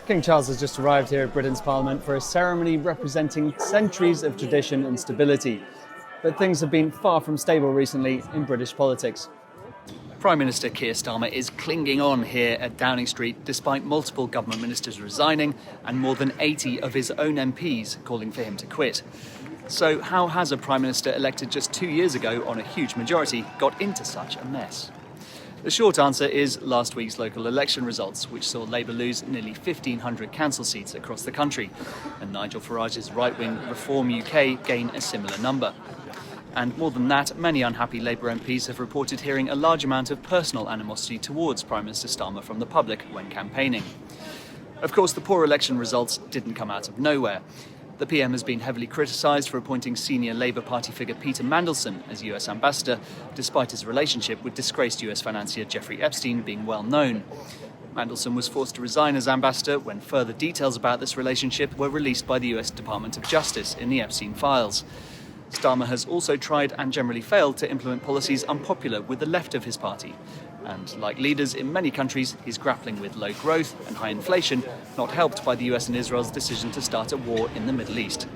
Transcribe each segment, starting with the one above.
King Charles has just arrived here at Britain's Parliament for a ceremony representing centuries of tradition and stability. But things have been far from stable recently in British politics. Prime Minister Keir Starmer is clinging on here at Downing Street despite multiple government ministers resigning and more than 80 of his own MPs calling for him to quit. So how has a Prime Minister elected just 2 years ago on a huge majority got into such a mess? The short answer is last week's local election results, which saw Labour lose nearly 1,500 council seats across the country, and Nigel Farage's right-wing Reform UK gain a similar number. And more than that, many unhappy Labour MPs have reported hearing a large amount of personal animosity towards Prime Minister Starmer from the public when campaigning. Of course, the poor election results didn't come out of nowhere. The PM has been heavily criticised for appointing senior Labour Party figure Peter Mandelson as US ambassador, despite his relationship with disgraced US financier Jeffrey Epstein being well known. Mandelson was forced to resign as ambassador when further details about this relationship were released by the US Department of Justice in the Epstein files. Starmer has also tried and generally failed to implement policies unpopular with the left of his party. And like leaders in many countries, he's grappling with low growth and high inflation, not helped by the US and Israel's decision to start a war in the Middle East.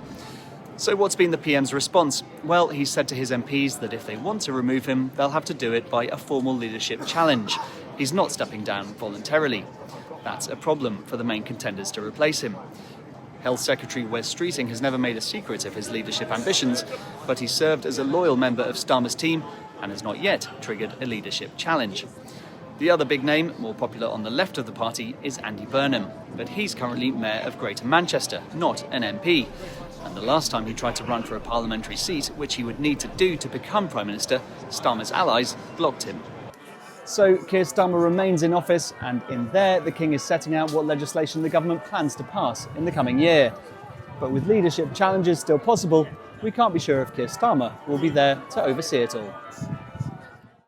So what's been the PM's response? Well, he's said to his MPs that if they want to remove him, they'll have to do it by a formal leadership challenge. He's not stepping down voluntarily. That's a problem for the main contenders to replace him. Health Secretary Wes Streeting has never made a secret of his leadership ambitions, but he served as a loyal member of Starmer's team and has not yet triggered a leadership challenge. The other big name, more popular on the left of the party, is Andy Burnham, but he's currently Mayor of Greater Manchester, not an MP. And the last time he tried to run for a parliamentary seat, which he would need to do to become Prime Minister, Starmer's allies blocked him. So Keir Starmer remains in office, and in there the King is setting out what legislation the government plans to pass in the coming year. But with leadership challenges still possible, we can't be sure if Keir Starmer will be there to oversee it all.